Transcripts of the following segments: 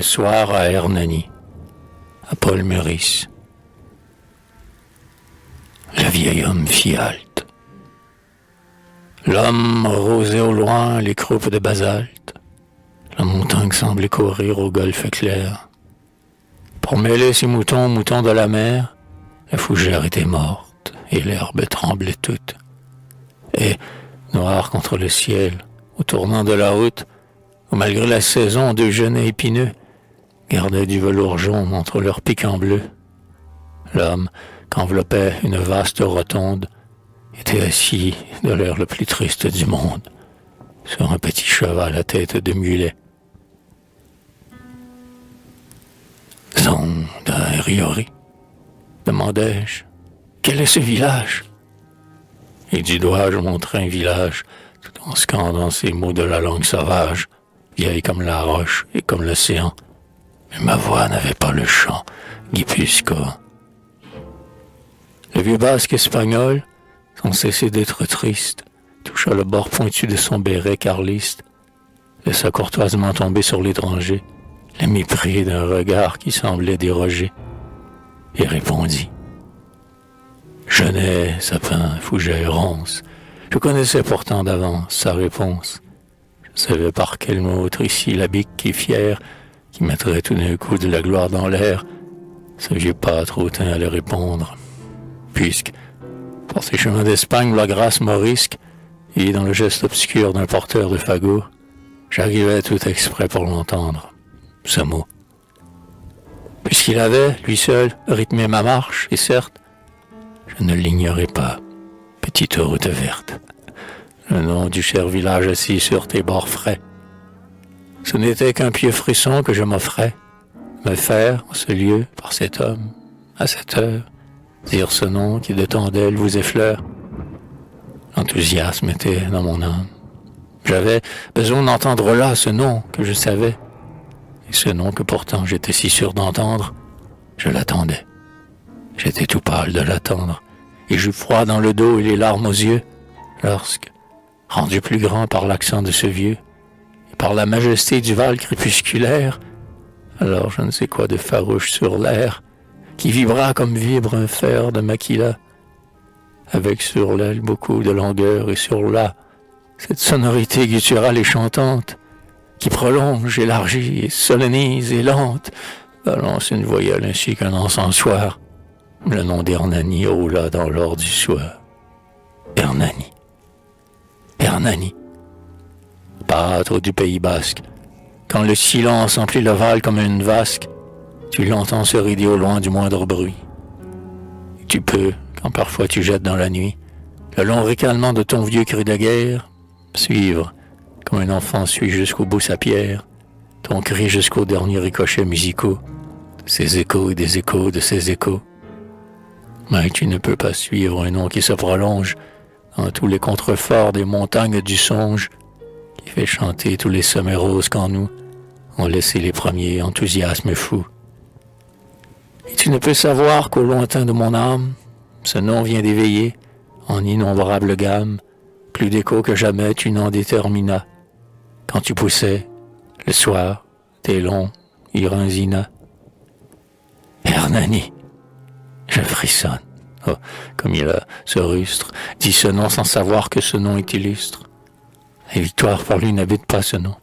un soir à Hernani, à Paul Meurice. Le vieil homme fit halte. L'homme arrosait au loin les croupes de basalte. La montagne semblait courir au golfe clair. Pour mêler ses moutons aux moutons de la mer, la fougère était morte et l'herbe tremblait toute. Et, noir contre le ciel, au tournant de la route, où malgré la saison, deux genêts épineux gardaient du velours jaune entre leurs piquants bleus. L'homme, qu'enveloppait une vaste rotonde, était assis de l'air le plus triste du monde, sur un petit cheval à tête de mulet. Zone d'un riori, demandai-je. Quel est ce village? Et du doigt je montrai un village, tout en scandant ces mots de la langue sauvage, vieille comme la roche et comme l'océan. Mais ma voix n'avait pas le chant, guipuscoa. Le vieux basque espagnol, sans cesser d'être triste, toucha le bord pointu de son béret carliste, laissa courtoisement tomber sur l'étranger le mépris d'un regard qui semblait déroger, et répondit. Genêt, sapin, fougère, ronce, je connaissais pourtant d'avance sa réponse. Je savais par quel mot trisyllabique et fier, qui mettrait tout d'un coup de la gloire dans l'air, ce vieux pâtre hautain allait répondre. Puisque, par ces chemins d'Espagne, la grâce morisque, et dans le geste obscur d'un porteur de fagot, j'arrivais tout exprès pour l'entendre, ce mot. Puisqu'il avait, lui seul, rythmé ma marche, et certes, je ne l'ignorais pas, petite route verte, le nom du cher village assis sur tes bords frais. Ce n'était qu'un pieux frisson que je m'offrais, me faire, en ce lieu, par cet homme, à cette heure, dire ce nom qui de tant d'elle vous effleure. L'enthousiasme était dans mon âme. J'avais besoin d'entendre là ce nom que je savais, et ce nom que pourtant j'étais si sûr d'entendre, je l'attendais. J'étais tout pâle de l'attendre, et j'eus froid dans le dos et les larmes aux yeux, lorsque, rendu plus grand par l'accent de ce vieux, et par la majesté du val crépusculaire, alors je ne sais quoi de farouche sur l'air, qui vibra comme vibre un fer de maquila, avec sur l'aile beaucoup de langueur et sur là, cette sonorité gutturale et chantante, qui prolonge, élargit et solennise et lente, balance une voyelle ainsi qu'un encensoir. Le nom d'Hernani roula dans l'or du soir. Hernani. Hernani. Pâtre du Pays basque, quand le silence emplit le val comme une vasque, tu l'entends se rider au loin du moindre bruit. Et tu peux, quand parfois tu jettes dans la nuit, le long ricanement de ton vieux cri de guerre, suivre, comme un enfant suit jusqu'au bout sa pierre, ton cri jusqu'aux derniers ricochets musicaux, de ses échos et des échos de ses échos. Mais tu ne peux pas suivre un nom qui se prolonge dans tous les contreforts des montagnes du songe, qui fait chanter tous les sommets roses qu'en nous ont laissé les premiers enthousiasmes fous. Et tu ne peux savoir qu'au lointain de mon âme, ce nom vient d'éveiller, en innombrables gammes, plus d'écho que jamais tu n'en déterminas. Quand tu poussais, le soir, tes longs Iranzina. Hernani, je frissonne. Oh, comme il a ce rustre, dit ce nom sans savoir que ce nom est illustre. La victoire par lui n'habite pas ce nom.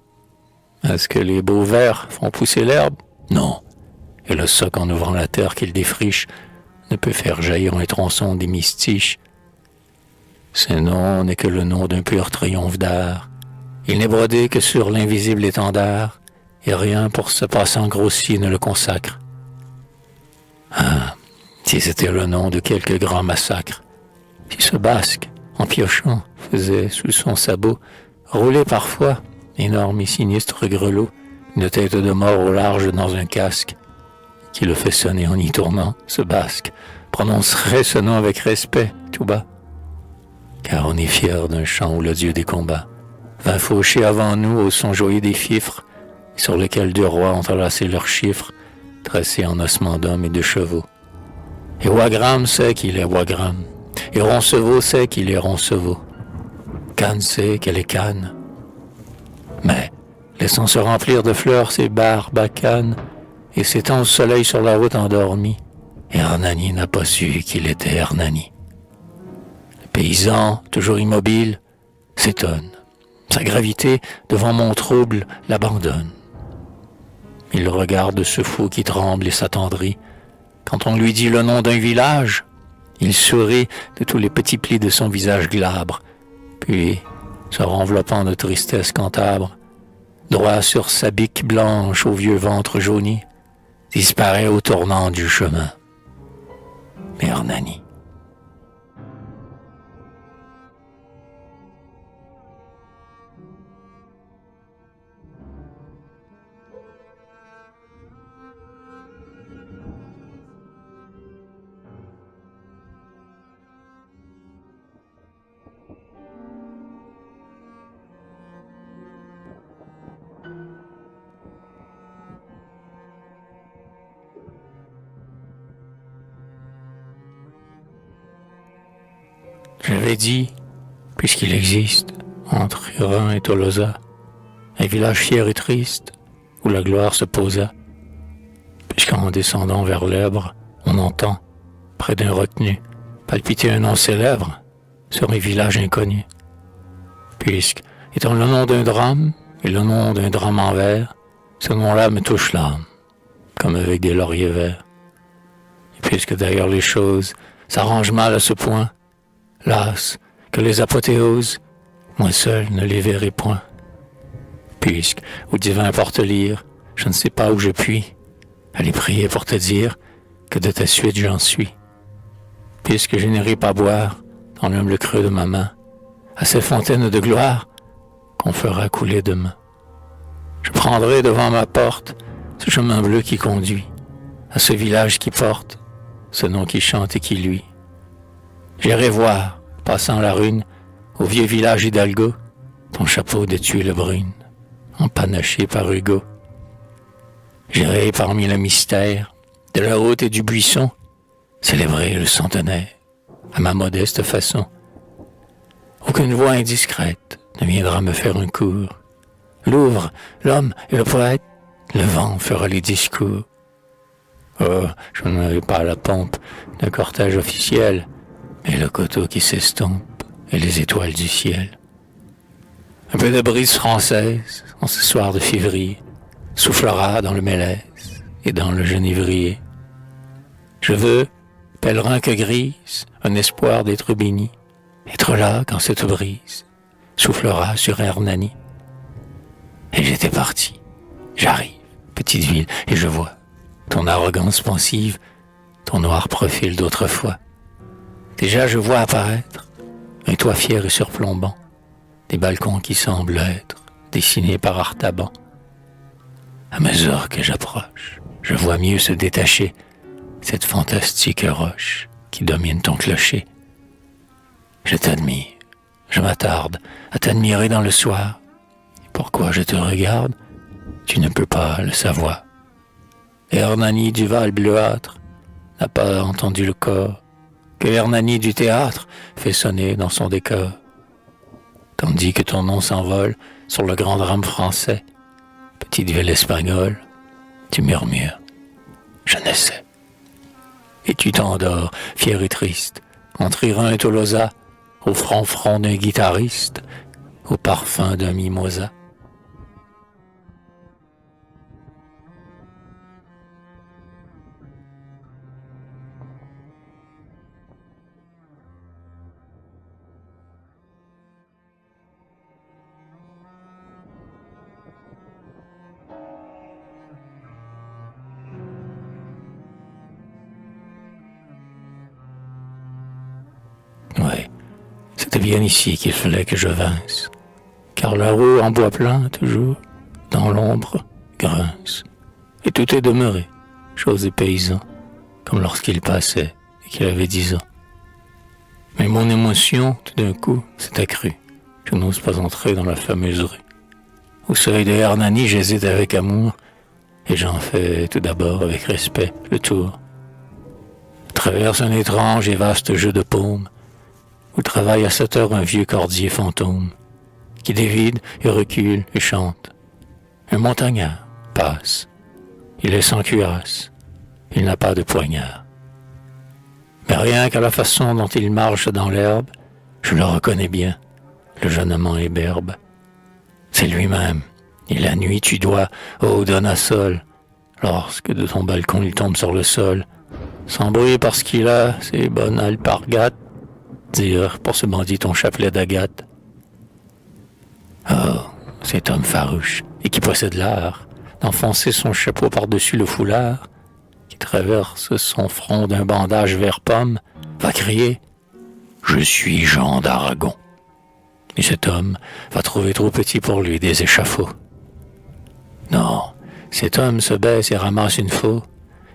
Est-ce que les beaux vers font pousser l'herbe? Non. Et le soc en ouvrant la terre qu'il défriche ne peut faire jaillir un tronçon des mystiches. Ce nom n'est que le nom d'un pur triomphe d'art. Il n'est brodé que sur l'invisible étendard, et rien pour ce passant grossier ne le consacre. Ah, si c'était le nom de quelque grand massacre, si ce basque, en piochant, faisait sous son sabot, rouler parfois, énorme et sinistre grelot, une tête de mort au large dans un casque, qui le fait sonner en y tournant, ce basque, prononcerait ce nom avec respect, tout bas. Car on est fier d'un chant où le dieu des combats vint faucher avant nous au son joyeux des fifres, sur lequel deux rois ont entrelacé leurs chiffres, tracés en ossements d'hommes et de chevaux. Et Wagram sait qu'il est Wagram, et Roncevaux sait qu'il est Roncevaux. Cannes sait qu'elle est Cannes. Mais laissant se remplir de fleurs ses barbacanes et s'étend au soleil sur la route endormie. Et Hernani n'a pas su qu'il était Hernani. Le paysan, toujours immobile, s'étonne. Sa gravité, devant mon trouble, l'abandonne. Il regarde ce fou qui tremble et s'attendrit. Quand on lui dit le nom d'un village, il sourit de tous les petits plis de son visage glabre, puis, se renveloppant de tristesse cantabre, droit sur sa bique blanche au vieux ventre jauni, disparaît au tournant du chemin. Hernani. J'avais dit, puisqu'il existe, entre Irun et Tolosa, un village fier et triste, où la gloire se posa, puisqu'en descendant vers l'Èbre, on entend, près d'un retenu, palpiter un nom célèbre sur un village inconnu. Puisque, étant le nom d'un drame, et le nom d'un drame en vers, ce nom-là me touche l'âme, comme avec des lauriers verts. Et puisque d'ailleurs les choses s'arrangent mal à ce point, las, que les apothéoses, moi seul ne les verrai point. Puisque, au divin porte lire, je ne sais pas où je puis aller prier pour te dire que de ta suite j'en suis. Puisque je n'irai pas boire, dans l'humble creux de ma main, à ces fontaines de gloire qu'on fera couler demain. Je prendrai devant ma porte ce chemin bleu qui conduit à ce village qui porte ce nom qui chante et qui luit. J'irai voir, passant la rune, au vieux village Hidalgo, ton chapeau de tuile brune, empanaché par Hugo. J'irai parmi le mystère de la route et du buisson, célébrer le centenaire à ma modeste façon. Aucune voix indiscrète ne viendra me faire un cours. L'ouvre, l'homme et le poète, le vent fera les discours. Oh, je n'aurai pas la pompe d'un cortège officiel, mais le coteau qui s'estompe et les étoiles du ciel. Un peu de brise française, en ce soir de février, soufflera dans le mélèze et dans le genévrier. Je veux, pèlerin que grise, un espoir d'être béni, être là quand cette brise soufflera sur Hernani. Et j'étais parti. J'arrive, petite ville, et je vois ton arrogance pensive, ton noir profil d'autrefois. Déjà je vois apparaître un toit fier et surplombant, des balcons qui semblent être dessinés par Artaban. À mesure que j'approche, je vois mieux se détacher cette fantastique roche qui domine ton clocher. Je t'admire, je m'attarde à t'admirer dans le soir. Et pourquoi je te regarde, tu ne peux pas le savoir. Hernani du Val bleuâtre n'a pas entendu le corps que Hernani du théâtre fait sonner dans son décor. Tandis que ton nom s'envole sur le grand drame français, petite ville espagnole, tu murmures, je ne sais. Et tu t'endors, fier et triste, entre Irun et Tolosa, au front d'un guitariste, au parfum d'un mimosa. Ouais, c'était bien ici qu'il fallait que je vinsse, car la roue en bois plein, toujours, dans l'ombre, grince. Et tout est demeuré, chose des paysans, comme lorsqu'il passait et qu'il avait 10 ans. Mais mon émotion, tout d'un coup, s'est accrue. Je n'ose pas entrer dans la fameuse rue. Au seuil de Hernani, j'hésite avec amour, et j'en fais tout d'abord avec respect le tour. Traverse un étrange et vaste jeu de paume, où travaille à 7 heures un vieux cordier fantôme, qui dévide et recule et chante. Un montagnard passe. Il est sans cuirasse. Il n'a pas de poignard. Mais rien qu'à la façon dont il marche dans l'herbe, je le reconnais bien, le jeune amant héberbe. C'est lui-même. Et la nuit tu dois, ô Dona-Sol, lorsque de ton balcon il tombe sur le sol, sans bruit parce qu'il a ses bonnes alpargates, dire pour ce bandit ton chapelet d'agate. Oh, cet homme farouche, et qui possède l'art d'enfoncer son chapeau par-dessus le foulard, qui traverse son front d'un bandage vert pomme, va crier « Je suis Jean d'Aragon ». Et cet homme va trouver trop petit pour lui des échafauds. Non, cet homme se baisse et ramasse une faux,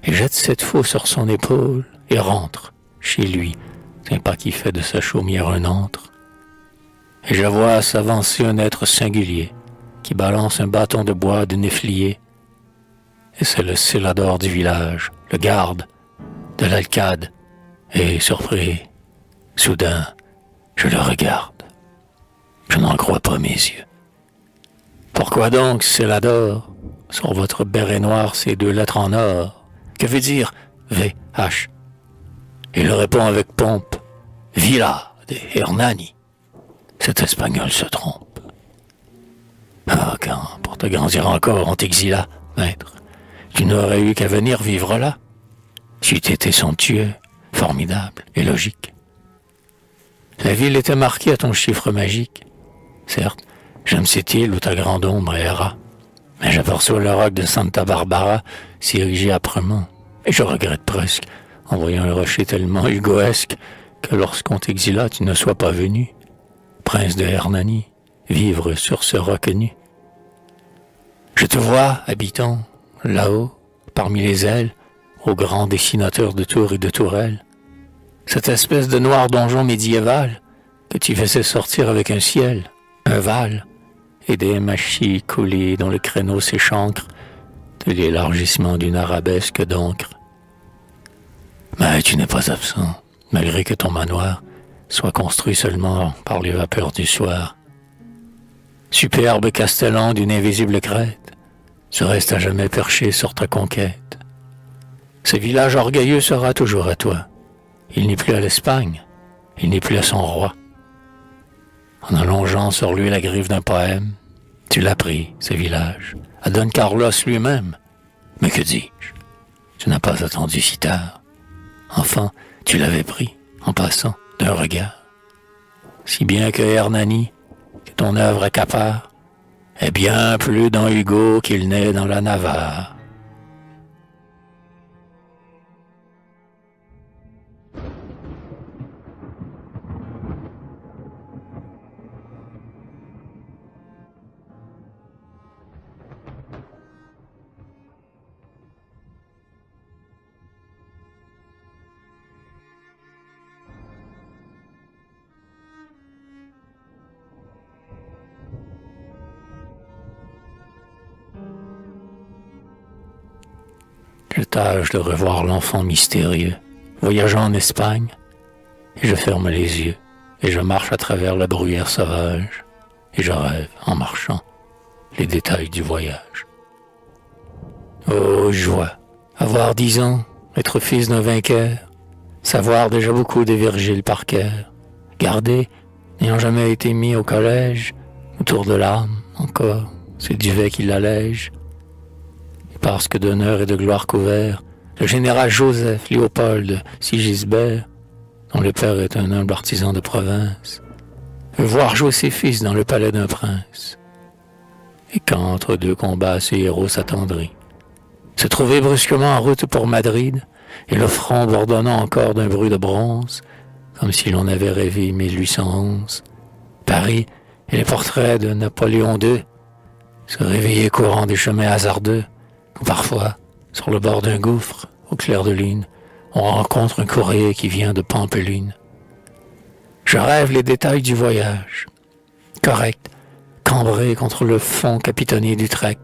et jette cette faux sur son épaule, et rentre chez lui, c'est pas qui fait de sa chaumière un antre. Et je vois s'avancer un être singulier, qui balance un bâton de bois de néflier, et c'est le célador du village, le garde de l'alcade, et surpris, soudain, je le regarde. Je n'en crois pas mes yeux. Pourquoi donc, célador, sur votre béret noir ces deux lettres en or? Que veut dire V.H. Il répond avec pompe, Villa de Hernani. Cet espagnol se trompe. Ah, quand, pour te grandir encore, on t'exila, maître, tu n'aurais eu qu'à venir vivre là. Tu été somptueux, formidable et logique. La ville était marquée à ton chiffre magique. Certes, j'aime cette île où ta grande ombre erra, mais j'aperçois le roc de Santa Barbara s'ériger âprement, et je regrette presque, en voyant un rocher tellement hugoesque, que lorsqu'on t'exila, tu ne sois pas venu, prince de Hernani, vivre sur ce roc nu. Je te vois, habitant, là-haut, parmi les ailes, aux grands dessinateurs de tours et de tourelles, cette espèce de noir donjon médiéval que tu faisais sortir avec un ciel, un val, et des mâchis coulés dont le créneau s'échancre de l'élargissement d'une arabesque d'encre. Mais tu n'es pas absent, malgré que ton manoir soit construit seulement par les vapeurs du soir. Superbe castellan d'une invisible crête, tu restes à jamais perché sur ta conquête. Ce village orgueilleux sera toujours à toi. Il n'est plus à l'Espagne, il n'est plus à son roi. En allongeant sur lui la griffe d'un poème, tu l'as pris, ce village, à Don Carlos lui-même. Mais que dis-je? Tu n'as pas attendu si tard. Enfin, tu l'avais pris, en passant, d'un regard. Si bien que Hernani, que ton œuvre accapare, est bien plus dans Hugo qu'il n'est dans la Navarre. Je tâche de revoir l'enfant mystérieux, voyageant en Espagne, et je ferme les yeux, et je marche à travers la bruyère sauvage, et je rêve, en marchant, les détails du voyage. Oh, joie! Avoir 10 ans, être fils d'un vainqueur, savoir déjà beaucoup de Virgile par cœur, garder, n'ayant jamais été mis au collège, autour de l'âme, encore, c'est duvet qui l'allège. Parce que d'honneur et de gloire couvert, le général Joseph Léopold Sigisbert, dont le père est un humble artisan de province, veut voir jouer ses fils dans le palais d'un prince. Et qu'entre deux combats, ce héros s'attendrit, se trouvait brusquement en route pour Madrid, et le front bourdonnant encore d'un bruit de bronze, comme si l'on avait rêvé 1811. Paris et les portraits de Napoléon II se réveillaient courant des chemins hasardeux, où parfois, sur le bord d'un gouffre, au clair de lune, on rencontre un courrier qui vient de Pampelune. Je rêve les détails du voyage, correct, cambré contre le fond capitonné d'Utrecht,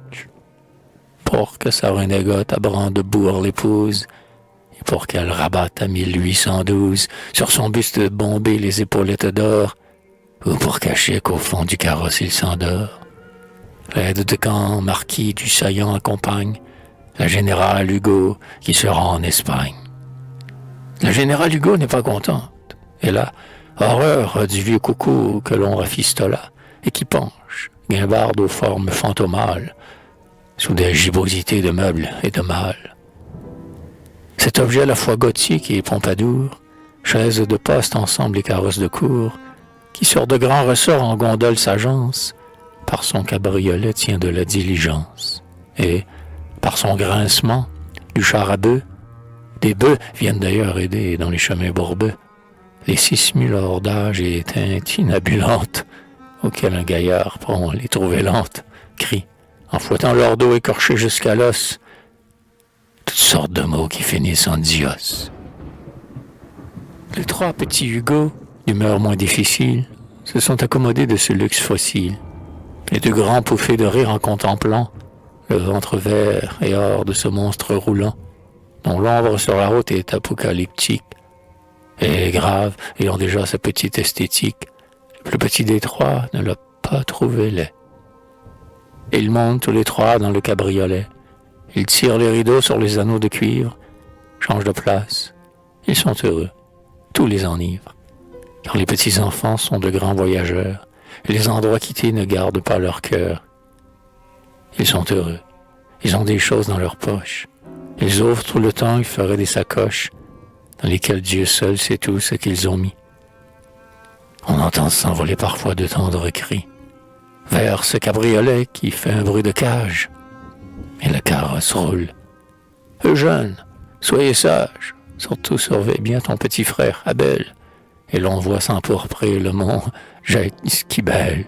pour que sa renégote à Brandebourg l'épouse, et pour qu'elle rabatte à 1812 sur son buste bombé les épaulettes d'or, ou pour cacher qu'au fond du carrosse il s'endort. l'aide de camp marquis du Saillant accompagne la générale Hugo qui se rend en Espagne. La générale Hugo n'est pas contente. Elle a horreur du vieux coucou que l'on rafistola et qui penche, guimbarde aux formes fantomales, sous des gibbosités de meubles et de malles. Cet objet à la fois gothique et pompadour, chaise de poste ensemble et carrosse de cour, qui sur de grands ressorts en gondole s'agence, par son cabriolet tient de la diligence, et, par son grincement, du char à bœufs, des bœufs viennent d'ailleurs aider dans les chemins bourbeux, les 6000 hors d'âge et teintes inabulantes, auxquelles un gaillard prend les trouver lentes, crie, en fouettant leur dos écorché jusqu'à l'os, toutes sortes de mots qui finissent en dios. Les 3 petits Hugo, d'humeur moins difficile, se sont accommodés de ce luxe fossile. Les 2 grands pouffés de rire en contemplant le ventre vert et or de ce monstre roulant, dont l'ombre sur la route est apocalyptique, et grave, ayant déjà sa petite esthétique. Le plus petit des 3 ne l'a pas trouvé laid. Ils montent tous les 3 dans le cabriolet. Ils tirent les rideaux sur les anneaux de cuivre, changent de place. Ils sont heureux. Tout les enivre. Car les petits-enfants sont de grands voyageurs, et les endroits quittés ne gardent pas leur cœur. Ils sont heureux. Ils ont des choses dans leur poche. Ils ouvrent tout le temps, ils feraient des sacoches, dans lesquelles Dieu seul sait tout ce qu'ils ont mis. On entend s'envoler parfois de tendres cris, vers ce cabriolet qui fait un bruit de cage, et la carrosse roule. Eugène, soyez sage, surtout surveille bien ton petit frère Abel, et l'on voit s'empourprer le mont Jaïskibel.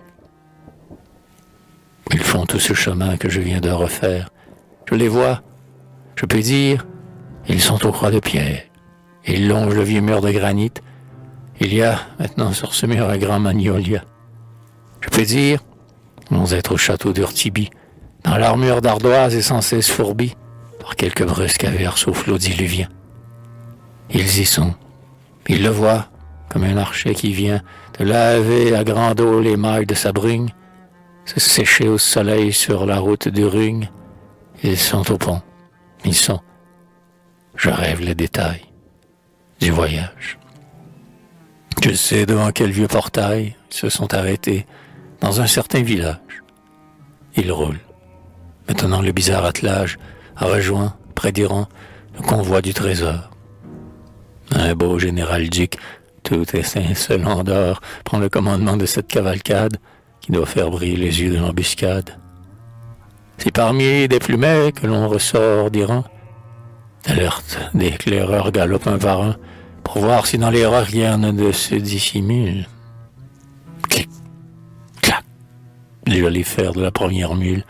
Ils font tout ce chemin que je viens de refaire. Je les vois, je peux dire, ils sont aux croix de pierre. Ils longent le vieux mur de granit. Il y a maintenant sur ce mur un grand magnolia. Je peux dire, ils vont être au château d'Urtibi, dans l'armure d'ardoise et sans cesse fourbie par quelque brusque averse au flot diluvien. Ils y sont. Ils le voient, comme un archer qui vient de laver à grande eau les mailles de sa brugne, se sécher au soleil sur la route du Rugne. Ils sont au pont. Ils sont. Je rêve les détails du voyage. Je sais devant quel vieux portail ils se sont arrêtés dans un certain village. Ils roulent. Maintenant le bizarre attelage a rejoint, près d'Iran, le convoi du trésor. Un beau général-duc, tout étincelant d'or, prend le commandement de cette cavalcade qui doit faire briller les yeux de l'embuscade. C'est parmi des plumets que l'on ressort d'Iran. D'alerte, des éclaireurs galopent un par un pour voir si dans les rocs rien ne se dissimule. Clic, clac, les jolis fers de la première mule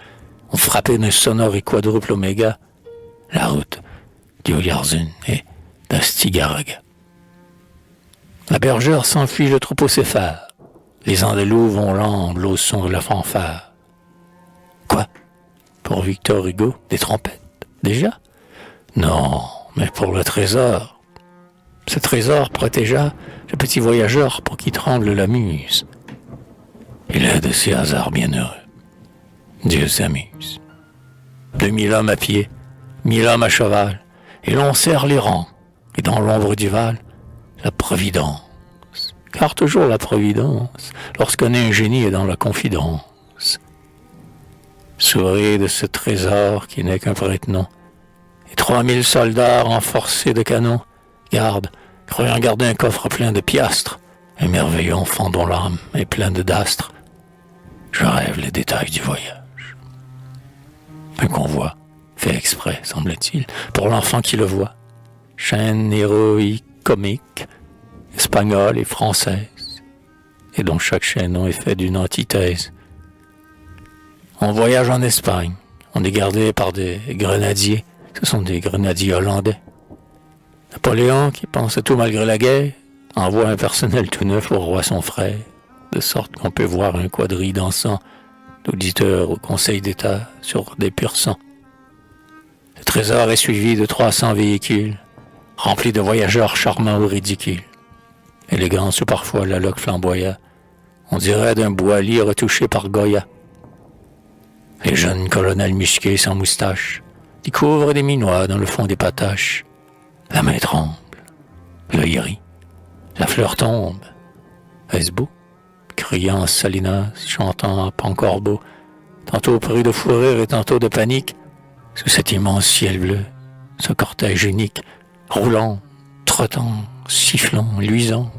ont frappé d'un sonore et quadruple oméga la route d'Oyarzun et d'Astigaraga. La bergère s'enfuit, le troupeau s'effare. Les Andalous vont lamble au son de la fanfare. Quoi? Pour Victor Hugo, des trompettes? Déjà? Non, mais pour le trésor. Ce trésor protégea le petit voyageur pour qui tremble la muse. Il est de ces hasards bienheureux. Dieu s'amuse. 2000 hommes à pied, 1000 hommes à cheval, et l'on serre les rangs, et dans l'ombre du Val, la Providence. Car toujours la Providence, lorsqu'on est un génie est dans la confidence. Souris de ce trésor qui n'est qu'un prête-nom, et 3000 soldats renforcés de canons, gardent, croyant garder un coffre plein de piastres, un merveilleux enfant dont l'âme est pleine de dastres. Je rêve les détails du voyage. Un convoi, fait exprès, semble-t-il, pour l'enfant qui le voit. Chaîne héroïque, comique, espagnole et française, et dont chaque chaînon est fait d'une antithèse. On voyage en Espagne, on est gardé par des grenadiers, ce sont des grenadiers hollandais. Napoléon, qui pense à tout malgré la guerre, envoie un personnel tout neuf au roi son frère, de sorte qu'on peut voir un quadrille dansant d'auditeurs au Conseil d'État sur des purs sangs. Le trésor est suivi de 300 véhicules, remplis de voyageurs charmants ou ridicules. Élégance ou parfois la loque flamboyant, on dirait d'un bois-lit retouché par Goya. Les jeunes colonels musqués sans moustache découvrent des minois dans le fond des pataches. La main tremble, l'œil rit, la fleur tombe. Est-ce beau? Criant Salinas, chantant à Pancorbeau, tantôt pris de fou rire et tantôt de panique, sous cet immense ciel bleu, ce cortège unique, roulant, trottant, sifflant, luisant,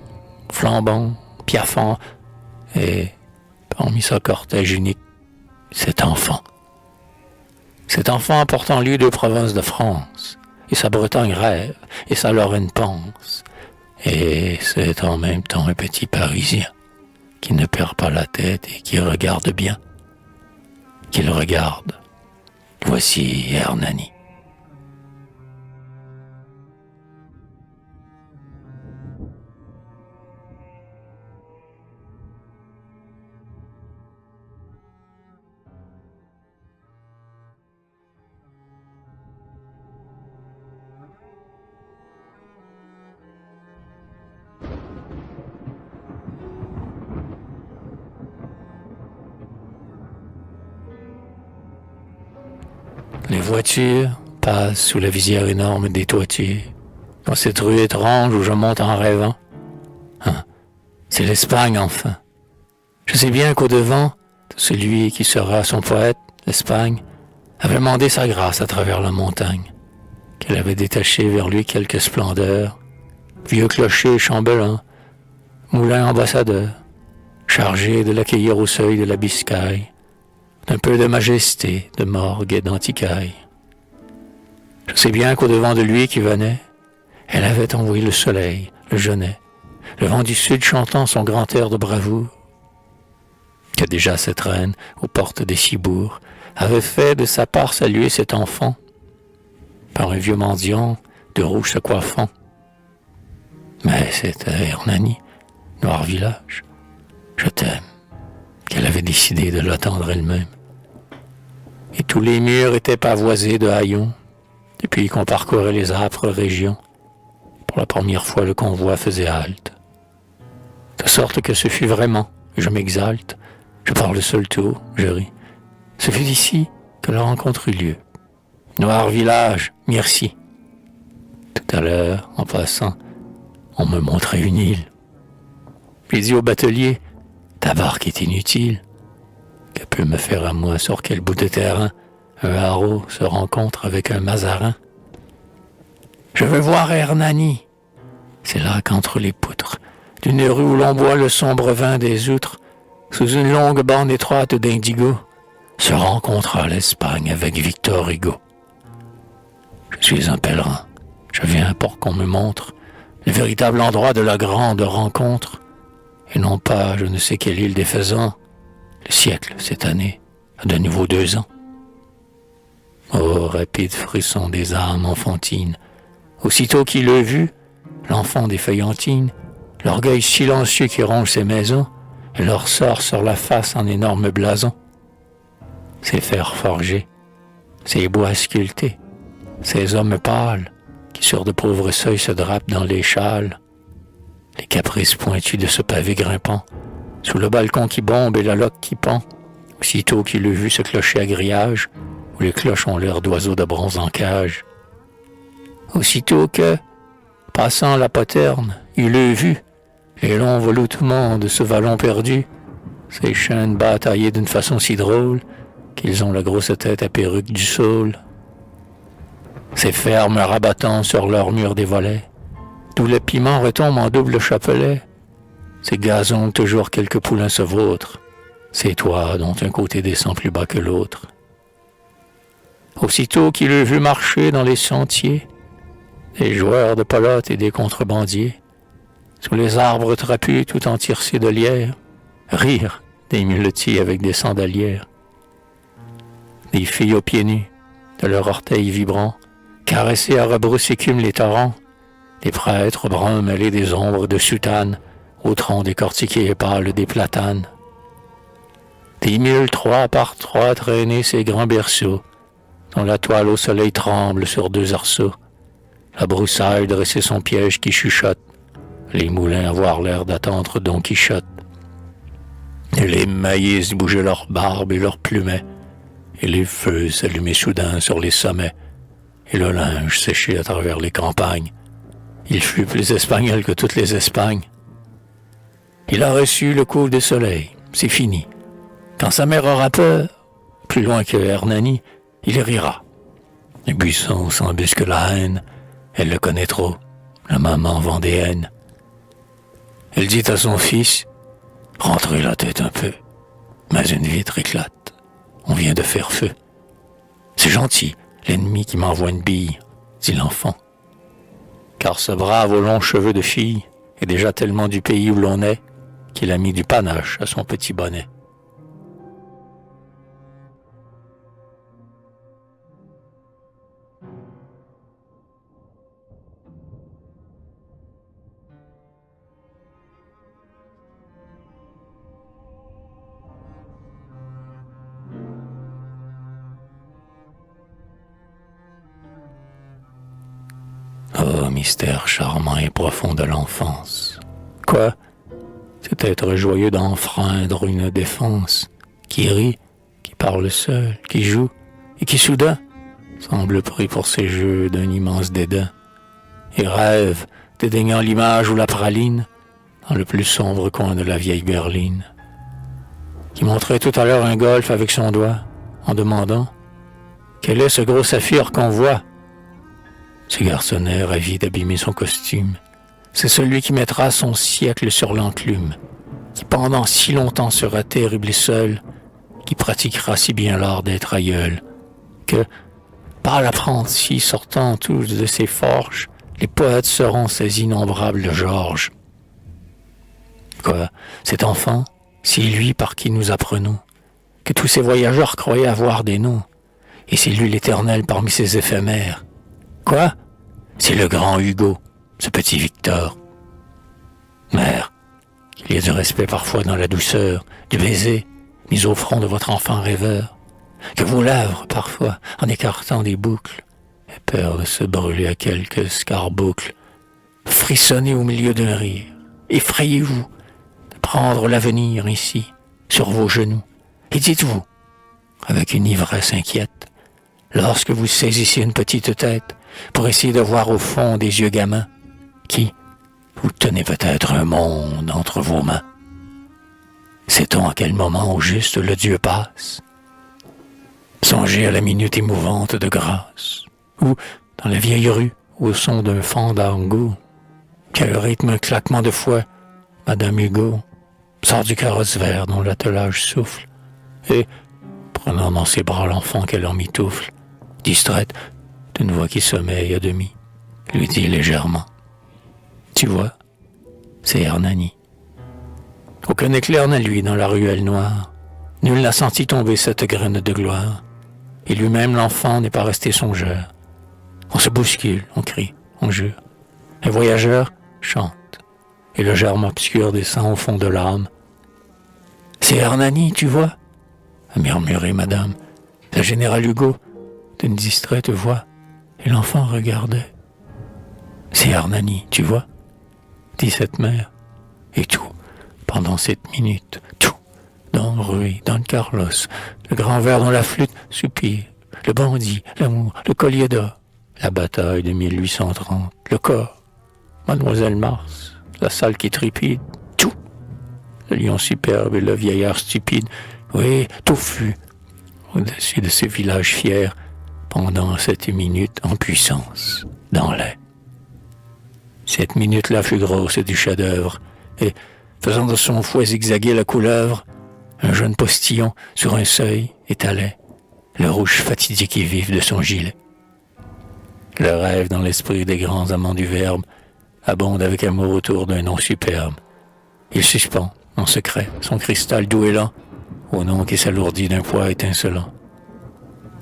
flambant, piaffant, et parmi ce cortège unique, cet enfant. Cet enfant portant lui deux provinces de France, et sa Bretagne rêve, et sa Lorraine pense, et c'est en même temps un petit Parisien qui ne perd pas la tête et qui regarde bien, qu'il regarde. Voici Hernani. Les voitures passent sous la visière énorme des toitures, dans cette rue étrange où je monte en rêvant. C'est l'Espagne enfin. Je sais bien qu'au-devant de celui qui sera son poète, l'Espagne, avait mandé sa grâce à travers la montagne, qu'elle avait détaché vers lui quelques splendeurs, vieux clocher chambellan, moulin ambassadeur, chargé de l'accueillir au seuil de la Biscaye, d'un peu de majesté, de morgue et d'antiquaille. Je sais bien qu'au-devant de lui qui venait, elle avait envoyé le soleil, le genêt, le vent du sud chantant son grand air de bravoure, que déjà cette reine, aux portes des Cibourgs, avait fait de sa part saluer cet enfant, par un vieux mendiant de rouge se coiffant. Mais c'était Hernani, noir village, je t'aime, qu'elle avait décidé de l'attendre elle-même. Et tous les murs étaient pavoisés de haillons, depuis qu'on parcourait les âpres régions. Pour la première fois, le convoi faisait halte. De sorte que ce fut vraiment, je m'exalte, je parle seul tout haut, je ris. Ce fut ici que la rencontre eut lieu. Noir village, merci. Tout à l'heure, en passant, on me montrait une île. J'ai dit au batelier, ta barque est inutile. Que peut me faire à moi sur quel bout de terrain un haro se rencontre avec un mazarin? Je veux voir Hernani. C'est là qu'entre les poutres d'une rue où l'on boit le sombre vin des outres, sous une longue bande étroite d'indigo, se rencontra l'Espagne avec Victor Hugo. Je suis un pèlerin. Je viens pour qu'on me montre le véritable endroit de la grande rencontre, et non pas je ne sais quelle île des faisans. Le siècle, cette année, a de nouveau 2 ans. Oh, rapide frisson des âmes enfantines, aussitôt qu'il le vu, l'enfant des feuillantines, l'orgueil silencieux qui ronge ses maisons, et leur sort sur la face en énorme blason. Ces fers forgés, ces bois sculptés, ces hommes pâles, qui sur de pauvres seuils se drapent dans les châles, les caprices pointus de ce pavé grimpant, sous le balcon qui bombe et la loque qui pend, aussitôt qu'il eut vu ce clocher à grillage, où les cloches ont l'air d'oiseaux de bronze en cage. Aussitôt que, passant la poterne, il eut vu les longs veloutements de ce vallon perdu, ces chênes bataillés d'une façon si drôle qu'ils ont la grosse tête à perruque du saule. Ces fermes rabattant sur leurs murs des volets, d'où le piment retombe en double chapelet, ces gazons toujours quelques poulains se vautrent, ces toits dont un côté descend plus bas que l'autre. Aussitôt qu'il eut vu marcher dans les sentiers des joueurs de pelote et des contrebandiers, sous les arbres trapus tout entircés de lierre, rire des muletiers avec des sandalières, des filles aux pieds nus, de leurs orteils vibrants, caresser à rebrousse écume les torrents, des prêtres bruns mêlés des ombres de soutanes, au tronc décortiqué et pâle des platanes. Des mules 3 par 3 traînaient ces grands berceaux, dont la toile au soleil tremble sur 2 arceaux. La broussaille dressait son piège qui chuchote, les moulins avoir l'air d'attendre Don Quichotte. Et les maïs bougeaient leurs barbes et leurs plumets, et les feux s'allumaient soudain sur les sommets, et le linge séché à travers les campagnes. Il fut plus espagnol que toutes les Espagnes. Il a reçu le coup de soleil, c'est fini. Quand sa mère aura peur, plus loin que Hernani, il rira. Les buissons s'embusquent la haine, elle le connaît trop, la maman vendéenne. Elle dit à son fils, « Rentrez la tête un peu. » Mais une vitre éclate, on vient de faire feu. « C'est gentil, l'ennemi qui m'envoie une bille, » dit l'enfant. Car ce brave aux longs cheveux de fille est déjà tellement du pays où l'on est qu'il a mis du panache à son petit bonnet. Oh, mystère charmant et profond de l'enfance. Quoi? C'est être joyeux d'enfreindre une défense, qui rit, qui parle seul, qui joue, et qui soudain semble pris pour ses jeux d'un immense dédain, et rêve, dédaignant l'image ou la praline, dans le plus sombre coin de la vieille berline, qui montrait tout à l'heure un golfe avec son doigt, en demandant « Quel est ce gros saphir qu'on voit ?» Ce garçonnet ravi d'abîmer son costume, c'est celui qui mettra son siècle sur l'enclume, qui pendant si longtemps sera terrible et seul, qui pratiquera si bien l'art d'être aïeul, que, par l'apprenti sortant tous de ses forges, les poètes seront ces innombrables Georges. Quoi, cet enfant, c'est lui par qui nous apprenons, que tous ces voyageurs croyaient avoir des noms, et c'est lui l'éternel parmi ces éphémères. Quoi? C'est le grand Hugo, ce petit Victor. Mère, qu'il y ait du respect parfois dans la douceur du baiser mis au front de votre enfant rêveur, que vos lèvres, parfois, en écartant des boucles, aient peur de se brûler à quelques scarboucles, frissonnez au milieu d'un rire, effrayez-vous de prendre l'avenir ici, sur vos genoux, et dites-vous, avec une ivresse inquiète, lorsque vous saisissez une petite tête pour essayer de voir au fond des yeux gamins, qui, vous tenez peut-être un monde entre vos mains. Sait-on à quel moment au juste le Dieu passe? Songez à la minute émouvante de grâce, ou, dans la vieille rue, au son d'un fandango, quel rythme un claquement de fouet, Madame Hugo sort du carrosse vert dont l'attelage souffle, et, prenant dans ses bras l'enfant qu'elle en mitoufle, distraite d'une voix qui sommeille à demi, lui dit légèrement, « Tu vois, c'est Hernani. » Aucun éclair n'a lui dans la ruelle noire, nul n'a senti tomber cette graine de gloire, et lui-même l'enfant n'est pas resté songeur. On se bouscule, on crie, on jure. Un voyageur chante, et le germe obscur descend au fond de l'âme. « C'est Hernani, tu vois ?» a murmuré madame, la générale Hugo, d'une distraite voix, et l'enfant regardait. « C'est Hernani, tu vois ?» dit cette mère, et tout, pendant cette minute, tout, dans le bruit, dans le carrosse, le grand verre dans la flûte soupire, le bandit, l'amour, le collier d'or, la bataille de 1830, le corps, Mademoiselle Mars, la salle qui trépide, tout, le lion superbe et le vieillard stupide, oui, tout fut au-dessus de ces villages fiers pendant cette minute en puissance, dans l'air. Cette minute-là fut grosse du chef-d'œuvre, et, faisant de son fouet zigzaguer la couleuvre, un jeune postillon sur un seuil étalait le rouge fatidique et vif de son gilet. Le rêve dans l'esprit des grands amants du verbe abonde avec amour autour d'un nom superbe. Il suspend, en secret, son cristal doux et lent, au nom qui s'alourdit d'un poids étincelant.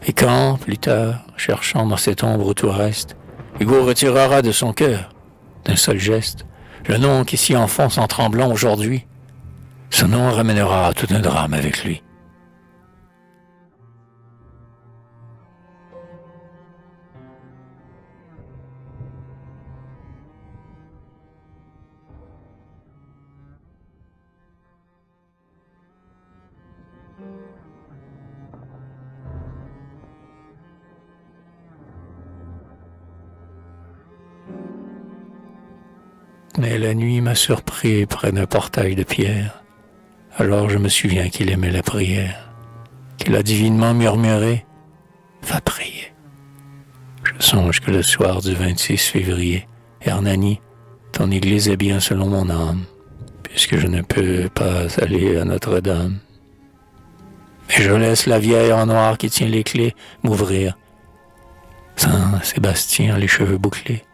Et quand, plus tard, cherchant dans cette ombre où tout reste, Hugo retirera de son cœur, d'un seul geste, le nom qui s'y enfonce en tremblant aujourd'hui, ce nom ramènera tout un drame avec lui. Mais la nuit m'a surpris près d'un portail de pierre. Alors je me souviens qu'il aimait la prière, qu'il a divinement murmuré « Va prier ». Je songe que le soir du 26 février, Hernani, ton église est bien selon mon âme, puisque je ne peux pas aller à Notre-Dame. Et je laisse la vieille en noir qui tient les clés m'ouvrir. Saint-Sébastien, les cheveux bouclés.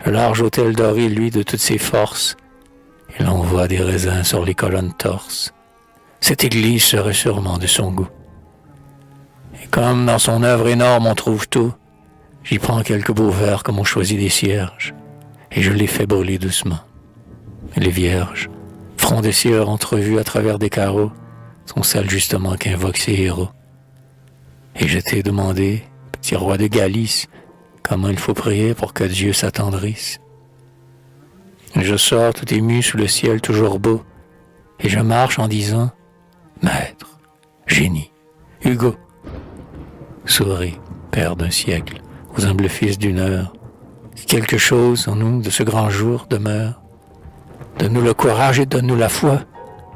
Le large autel doré, lui, de toutes ses forces. Et l'on voit des raisins sur les colonnes torses. Cette église serait sûrement de son goût. Et comme dans son œuvre énorme on trouve tout, j'y prends quelques beaux vers comme on choisit des cierges, et je les fais brûler doucement. Et les vierges, front des cieux entrevus à travers des carreaux, sont celles justement qu'invoquent ces héros. Et je t'ai demandé, petit roi de Galice, comment il faut prier pour que Dieu s'attendrisse. Je sors tout ému sous le ciel toujours beau, et je marche en disant « Maître, génie, Hugo ». Souris, père d'un siècle, aux humbles fils d'une heure, si quelque chose en nous de ce grand jour demeure, donne-nous le courage et donne-nous la foi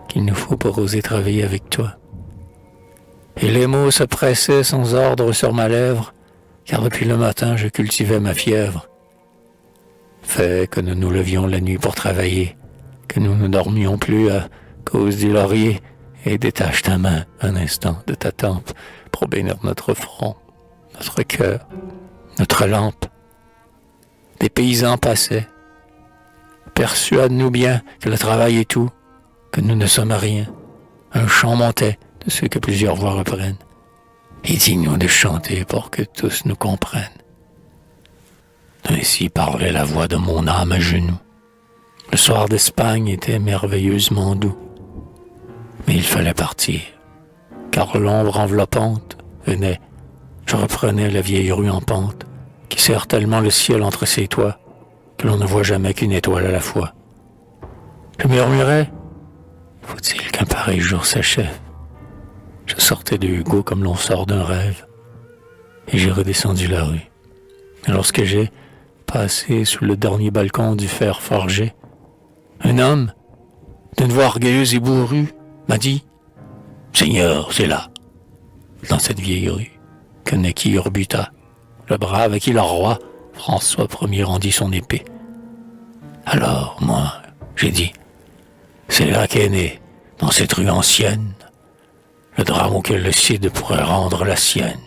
qu'il nous faut pour oser travailler avec toi. Et les mots se pressaient sans ordre sur ma lèvre, car depuis le matin je cultivais ma fièvre. Fais que nous nous levions la nuit pour travailler, que nous ne dormions plus à cause du laurier, et détache ta main un instant de ta tempe pour bénir notre front, notre cœur, notre lampe. Des paysans passaient. Persuade-nous bien que le travail est tout, que nous ne sommes rien. Un chant montait de ceux que plusieurs voix reprennent. Et dis-nous de chanter pour que tous nous comprennent. Ainsi parlait la voix de mon âme à genoux. Le soir d'Espagne était merveilleusement doux. Mais il fallait partir, car l'ombre enveloppante venait. Je reprenais la vieille rue en pente, qui serre tellement le ciel entre ses toits, que l'on ne voit jamais qu'une étoile à la fois. Je murmurais, faut-il qu'un pareil jour s'achève? Je sortais de Hugo comme l'on sort d'un rêve, et j'ai redescendu la rue. Et lorsque j'ai passé sous le dernier balcon du fer forgé, un homme, d'une voix orgueilleuse et bourrue, m'a dit « Seigneur, c'est là, dans cette vieille rue, que naquit Urbuta, le brave à qui le roi François Ier rendit son épée. » Alors, moi, j'ai dit « C'est là qu'est né, dans cette rue ancienne, le drame auquel le Cid pourrait rendre la sienne. »